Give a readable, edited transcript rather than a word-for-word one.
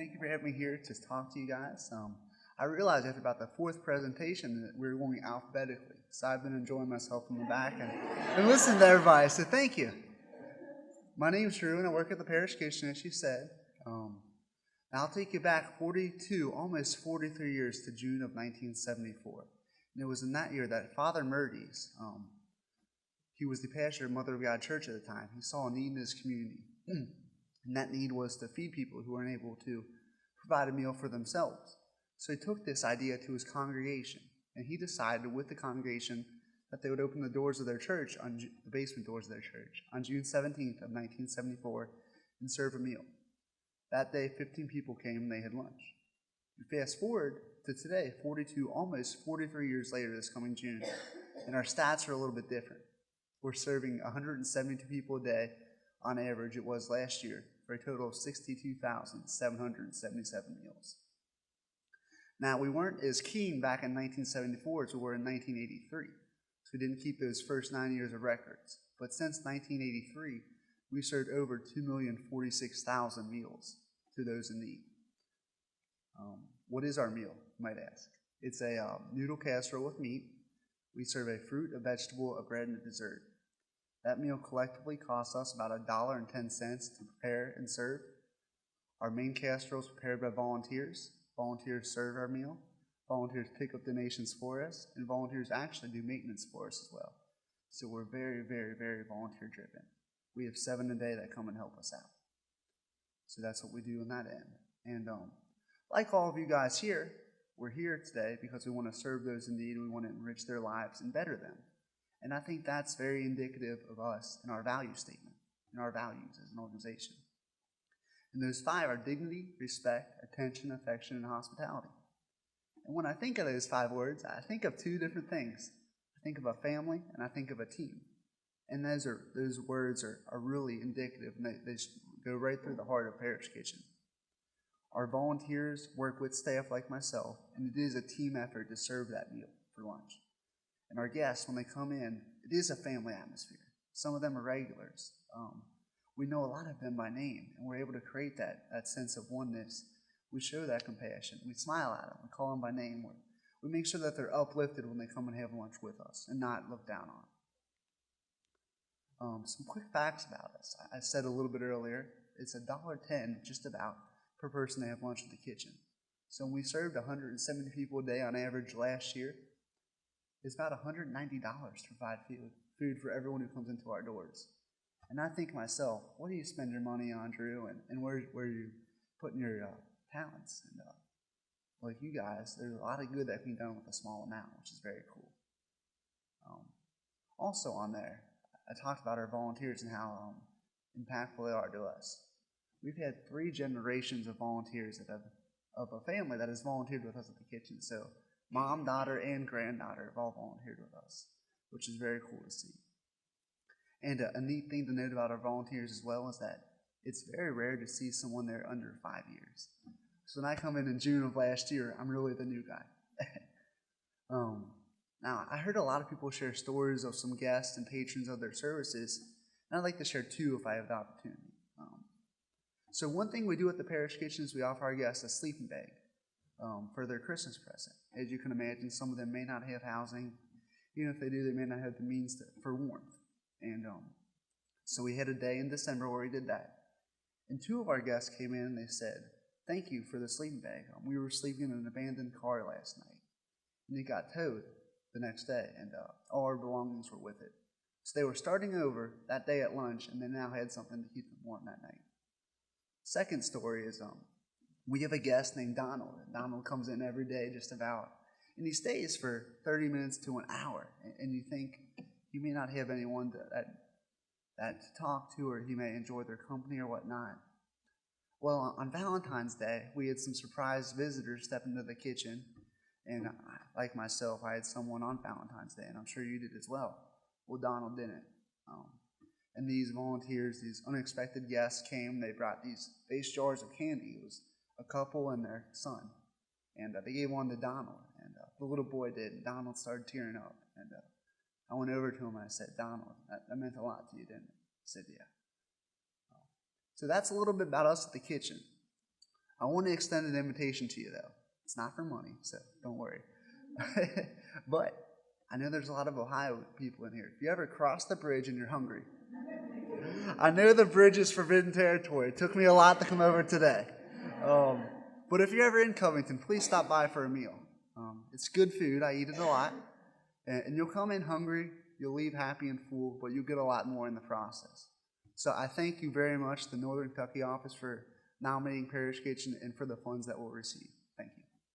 Thank you for having me here to talk to you guys. I realized after about the fourth presentation that we were going alphabetically, so I've been enjoying myself in the back and listening to everybody, so thank you. My name's Drew, and I work at the Parish Kitchen, as she said. I'll take you back 42, almost 43 years to June of 1974. And it was in that year that Father Murdy's, he was the pastor of Mother of God Church at the time. He saw a need in his community. And that need was to feed people who weren't able to provide a meal for themselves. So he took this idea to his congregation, and he decided with the congregation that they would open the doors of their church, the basement doors of their church, on June 17th of 1974 and serve a meal. That day, 15 people came and they had lunch. You fast forward to today, 42, almost 43 years later this coming June, and our stats are a little bit different. We're serving 172 people a day on average. It was last year, for a total of 62,777 meals. Now, we weren't as keen back in 1974 as we were in 1983, so we didn't keep those first 9 years of records. But since 1983, we served over 2,046,000 meals to those in need. What is our meal, you might ask? It's a noodle casserole with meat. We serve a fruit, a vegetable, a bread, and a dessert. That meal collectively costs us about $1.10 to prepare and serve. Our main casserole is prepared by volunteers. Volunteers serve our meal. Volunteers pick up donations for us, and volunteers actually do maintenance for us as well. So we're very, very, very volunteer driven. We have 7 a day that come and help us out. So that's what we do on that end. And like all of you guys here, we're here today because we want to serve those in need and we want to enrich their lives and better them. And I think that's very indicative of us and our value statement and our values as an organization. And those 5 are dignity, respect, attention, affection, and hospitality. And when I think of those 5 words, I think of 2 different things. I think of a family and I think of a team. And those words are really indicative, and they go right through the heart of Parish Kitchen. Our volunteers work with staff like myself, and it is a team effort to serve that meal for lunch. And our guests, when they come in, it is a family atmosphere. Some of them are regulars. We know a lot of them by name, and we're able to create that sense of oneness. We show that compassion. We smile at them. We call them by name. We make sure that they're uplifted when they come and have lunch with us and not looked down on. Some quick facts about us. I said a little bit earlier, it's $1.10 just about per person to have lunch at the kitchen. So when we served 170 people a day on average last year, it's about $190 to provide food for everyone who comes into our doors. And I think to myself, what do you spend your money on, Drew, and where are you putting your talents? And like you guys, there's a lot of good that can be done with a small amount, which is very cool. Also on there, I talked about our volunteers and how impactful they are to us. We've had 3 generations of volunteers of a family that has volunteered with us at the kitchen. So mom, daughter, and granddaughter have all volunteered with us, which is very cool to see. And a neat thing to note about our volunteers as well is that it's very rare to see someone there under 5 years. So when I come in June of last year, I'm really the new guy. Now, I heard a lot of people share stories of some guests and patrons of their services, and I'd like to share 2 if I have the opportunity. So one thing we do at the Parish Kitchen is we offer our guests a sleeping bag for their Christmas present. As you can imagine, some of them may not have housing. Even if they do, they may not have the means for warmth. And so we had a day in December where we did that. And 2 of our guests came in and they said, "Thank you for the sleeping bag. We were sleeping in an abandoned car last night, and it got towed the next day, and all our belongings were with it. So they were starting over that day at lunch, and they now had something to keep them warm that night." Second story is we have a guest named Donald. Donald comes in every day just about, and he stays for 30 minutes to an hour. And you think he may not have anyone that to talk to, or he may enjoy their company or whatnot. Well, on Valentine's Day, we had some surprise visitors step into the kitchen. And like myself, I had someone on Valentine's Day, and I'm sure you did as well. Well, Donald didn't. And these volunteers, these unexpected guests came. They brought these vase jars of candy. It was a couple and their son. And they gave one to Donald. And the little boy did. And Donald started tearing up. And I went over to him and I said, "Donald, that meant a lot to you, didn't it?" He said, "Yeah." So that's a little bit about us at the kitchen. I want to extend an invitation to you, though. It's not for money, so don't worry. But I know there's a lot of Ohio people in here. If you ever cross the bridge and you're hungry, I know the bridge is forbidden territory. It took me a lot to come over today. But if you're ever in Covington, please stop by for a meal. It's good food. I eat it a lot. And you'll come in hungry, you'll leave happy and full, but you'll get a lot more in the process. So I thank you very much, the Northern Kentucky office, for nominating Parish Kitchen and for the funds that we'll receive.